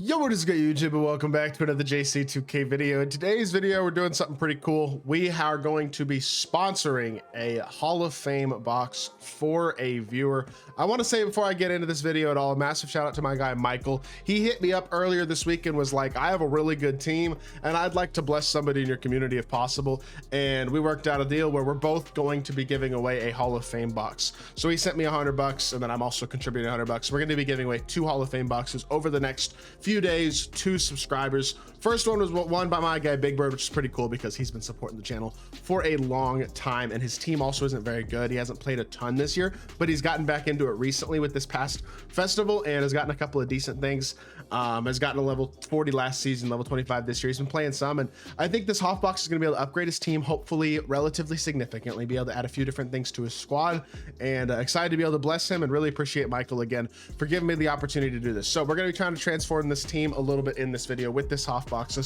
Yo, what is good, YouTube, and welcome back to another JC2K video. In today's video, we're doing something pretty cool. We are going to be sponsoring a Hall of Fame box for a viewer. I want to say before I get into this video at all, a massive shout out to my guy Michael. He hit me up earlier this week and was like, I have a really good team and I'd like to bless somebody in your community if possible. And we worked out a deal where we're both going to be giving away a Hall of Fame box. So he sent me $100 and then I'm also contributing $100. We're going to be giving away 2 Hall of Fame boxes over the next few days, 2 subscribers. First one was won by my guy Big Bird, which is pretty cool because he's been supporting the channel for a long time and his team also isn't very good. He hasn't played a ton this year, but he's gotten back into it recently with this past festival and has gotten a couple of decent things. Has gotten a level 40 last season, level 25 this year. He's been playing some, and I think this HOF box is going to be able to upgrade his team, hopefully relatively significantly, be able to add a few different things to his squad, and excited to be able to bless him and really appreciate Michael again for giving me the opportunity to do this. So we're going to be trying to transform this team a little bit in this video with this HOF box,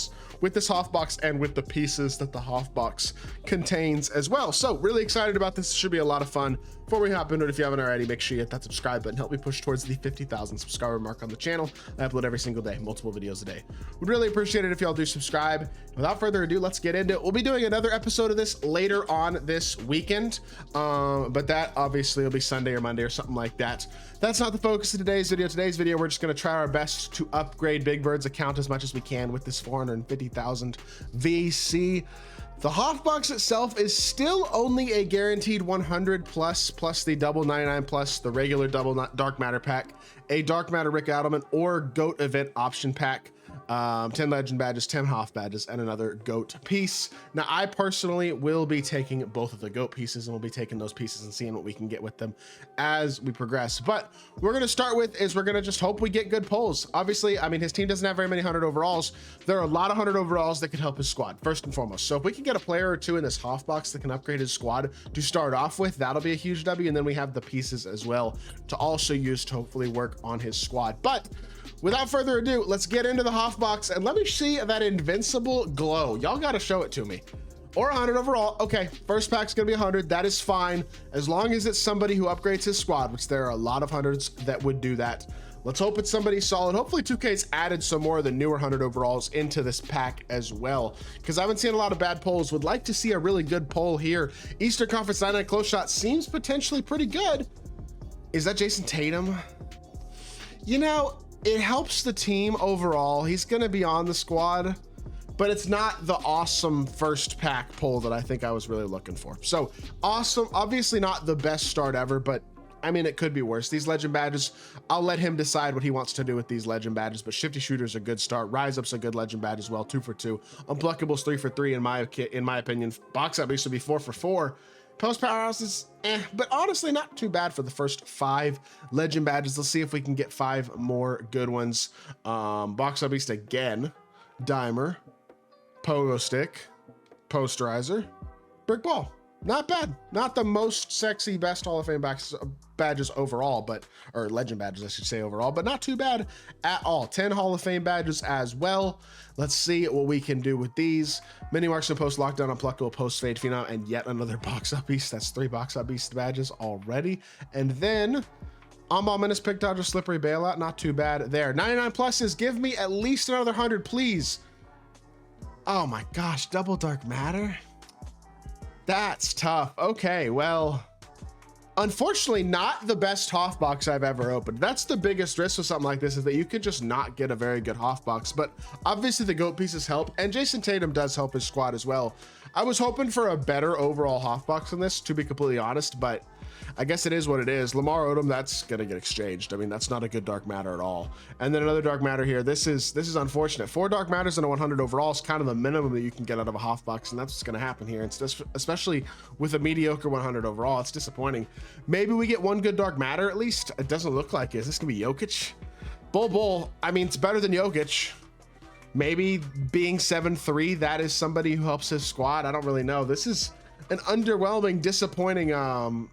and with the pieces that the HOF box contains as well. So really excited about this. It should be a lot of fun. Before we hop into it, if you haven't already, make sure you hit that subscribe button. Help me push towards the 50,000 subscriber mark on the channel. I upload every single day, multiple videos a day. Would really appreciate it if y'all do subscribe. Without further ado, let's get into it. We'll be doing another episode of this later on this weekend, but that obviously will be Sunday or Monday or something like that. That's not the focus of today's video. Today's video, we're just going to try our best to upgrade Big Bird's account as much as we can with this 450,000 VC. The HOF box itself is still only a guaranteed 100 plus the double 99 plus, the regular double dark matter pack, a dark matter Rick Adelman or GOAT event option pack, 10 legend badges, 10 HOF badges, and another GOAT piece. Now I personally will be taking both of the GOAT pieces, and we'll be taking those pieces and seeing what we can get with them as we progress. But we're going to start with is we're going to just hope we get good pulls. Obviously, I mean, his team doesn't have very many 100 overalls. There are a lot of 100 overalls that could help his squad first and foremost. So if we can get a player or two in this HOF box that can upgrade his squad to start off with, that'll be a huge W. And then we have the pieces as well to also use to hopefully work on his squad. But without further ado, let's get into the HOF box and let me see that invincible glow. Y'all got to show it to me. Or 100 overall. Okay, first pack's gonna be 100. That is fine as long as it's somebody who upgrades his squad, which there are a lot of hundreds that would do that. Let's hope it's somebody solid. Hopefully 2K's added some more of the newer 100 overalls into this pack as well, because I haven't seen a lot of bad pulls. Would like to see a really good pull here. Eastern Conference 99 close shot seems potentially pretty good. Is that Jason Tatum? You know, it helps the team overall. He's gonna be on the squad, but it's not the awesome first pack pull that I think I was really looking for. So awesome, obviously not the best start ever, but I mean, it could be worse. These legend badges, I'll let him decide what he wants to do with these legend badges, but Shifty Shooter's a good start. Rise Up's a good legend badge as well, 2 for 2. Unpluckables 3 for 3 in my opinion. Box Up used to be 4 for 4. Post Powerhouse is but honestly not too bad for the first 5 legend badges. Let's see if we can get 5 more good ones. Box Up Beast again, Dimer, Pogo Stick, Posterizer, Brick Ball. Not bad. Not the most sexy best Hall of Fame badges overall, but, or legend badges I should say overall, but not too bad at all. 10 Hall of Fame badges as well. Let's see what we can do with these. Mini Marks and Post Lockdown, Unpluckable, Post Fade Phenom, and yet another Box Up Beast. That's 3 Box Up Beast badges already. And then On-Ball Menace, Pick Dodger, Slippery Bailout. Not too bad there. 99 pluses. Give me at least another 100, please. Oh my gosh, double dark matter. That's tough. Okay, well, unfortunately not the best HOF box I've ever opened. That's the biggest risk with something like this, is that you could just not get a very good HOF box, but obviously the GOAT pieces help, and Jason Tatum does help his squad as well. I was hoping for a better overall HOF box than this, to be completely honest, but I guess it is what it is. Lamar Odom, that's gonna get exchanged. I mean, that's not a good dark matter at all. And then another dark matter here. This is unfortunate. 4 dark matters and a 100 overall is kind of the minimum that you can get out of a HOF box, and that's what's gonna happen here. It's just, especially with a mediocre 100 overall, it's disappointing. Maybe we get 1 good dark matter at least. It doesn't look like it. Is this gonna be Jokic? Bull. I mean, it's better than Jokic. Maybe being 7-3, that is somebody who helps his squad. I don't really know. This is an underwhelming, disappointing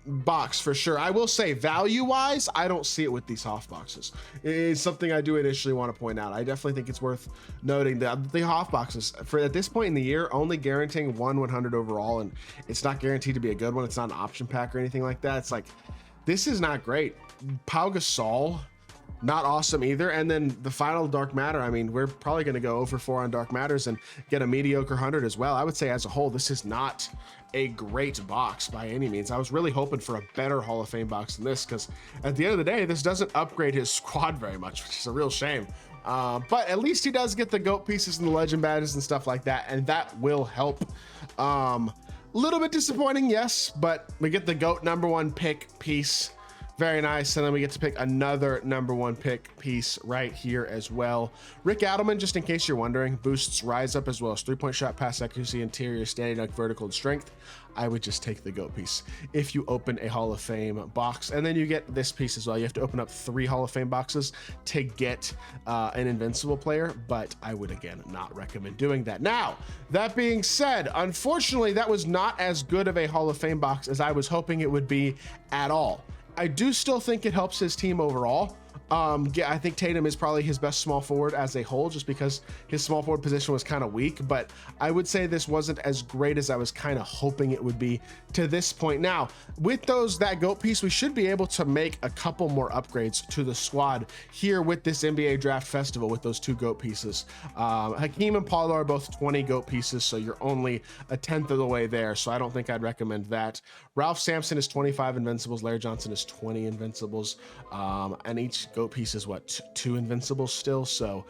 box for sure. I will say, value-wise, I don't see it with these HOF boxes. It's something I do initially want to point out. I definitely think it's worth noting that the HOF boxes, for at this point in the year, only guaranteeing 100 overall, and it's not guaranteed to be a good one. It's not an option pack or anything like that. It's like, this is not great. Pau Gasol, not awesome either. And then the final dark matter, I mean, we're probably going to go over 4 on dark matters and get a mediocre 100 as well. I would say as a whole, this is not a great box by any means. I was really hoping for a better Hall of Fame box than this, because at the end of the day, this doesn't upgrade his squad very much, which is a real shame. But at least he does get the GOAT pieces and the legend badges and stuff like that, and that will help. Little bit disappointing, yes, but we get the GOAT #1 pick piece. Very nice. And then we get to pick another #1 pick piece right here as well. Rick Adelman, just in case you're wondering, boosts rise up as well as 3-point shot, pass accuracy, interior, standing dunk, vertical, and strength. I would just take the GOAT piece if you open a Hall of Fame box. And then you get this piece as well. You have to open up 3 Hall of Fame boxes to get an invincible player, but I would again not recommend doing that. Now, that being said, unfortunately, that was not as good of a Hall of Fame box as I was hoping it would be at all. I do still think it helps his team overall. I think Tatum is probably his best small forward as a whole, just because his small forward position was kind of weak, but I would say this wasn't as great as I was kind of hoping it would be to this point. Now, with that GOAT piece, we should be able to make a couple more upgrades to the squad here with this NBA Draft Festival with those 2 GOAT pieces. Hakeem and Paolo are both 20 GOAT pieces, so you're only a 10th of the way there, so I don't think I'd recommend that. Ralph Sampson is 25 invincibles, Larry Johnson is 20 invincibles, and each GOAT piece is what, 2 invincibles still, so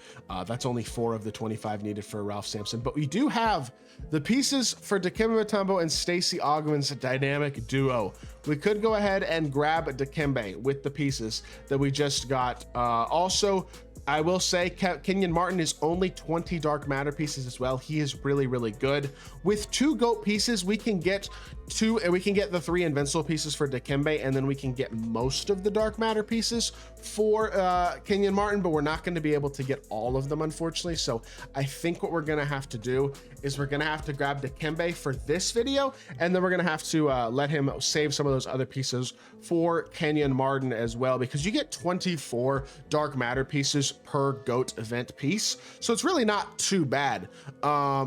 that's only 4 of the 25 needed for Ralph Sampson. But we do have the pieces for Dikembe Mutombo and Stacey Augman's dynamic duo. We could go ahead and grab Dikembe with the pieces that we just got. Also, I will say Kenyon Martin is only 20 dark matter pieces as well. He is really, really good. With 2 GOAT pieces, we can get the 3 invincible pieces for Dikembe, and then we can get most of the dark matter pieces for Kenyon Martin, but we're not going to be able to get all of them, unfortunately. So I think what we're going to have to do is we're going to have to grab Dikembe for this video, and then we're going to have to let him save some of those other pieces for Kenyon Martin as well, because you get 24 dark matter pieces per GOAT event piece. So it's really not too bad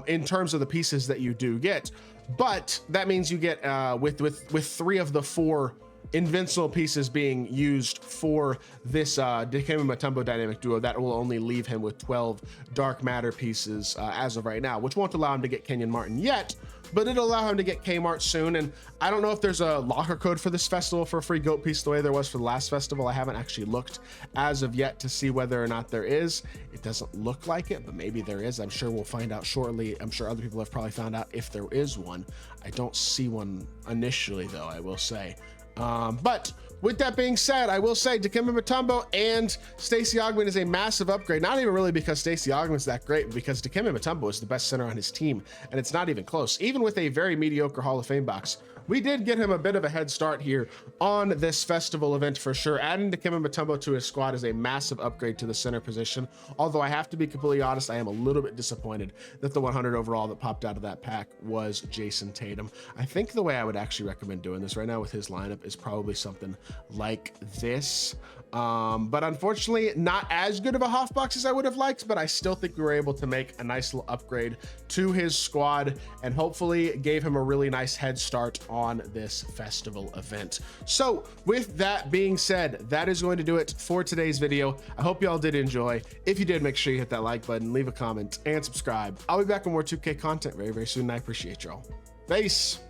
in terms of the pieces that you do get. But that means you get with 3 of the 4 invincible pieces being used for this Dikembe Mutombo dynamic duo, that will only leave him with 12 dark matter pieces as of right now, which won't allow him to get Kenyon Martin yet, but it'll allow him to get Kmart soon. And I don't know if there's a locker code for this festival for a free GOAT piece the way there was for the last festival. I haven't actually looked as of yet to see whether or not there is. It doesn't look like it, but maybe there is. I'm sure we'll find out shortly. I'm sure other people have probably found out if there is one. I don't see one initially though, I will say. But with that being said, I will say Dikembe Mutombo and Stacey Augman is a massive upgrade. Not even really because Stacey Augman's that great, but because Dikembe Mutombo is the best center on his team, and it's not even close. Even with a very mediocre Hall of Fame box, we did get him a bit of a head start here on this festival event for sure. Adding Dikembe Mutombo to his squad is a massive upgrade to the center position. Although I have to be completely honest, I am a little bit disappointed that the 100 overall that popped out of that pack was Jason Tatum. I think the way I would actually recommend doing this right now with his lineup is probably something like this. But unfortunately, not as good of a HOF box as I would have liked, but I still think we were able to make a nice little upgrade to his squad and hopefully gave him a really nice head start on this festival event. So with that being said, that is going to do it for today's video. I hope y'all did enjoy. If you did, make sure you hit that like button, leave a comment, and subscribe. I'll be back with more 2K content very, very soon, and I appreciate y'all. Peace.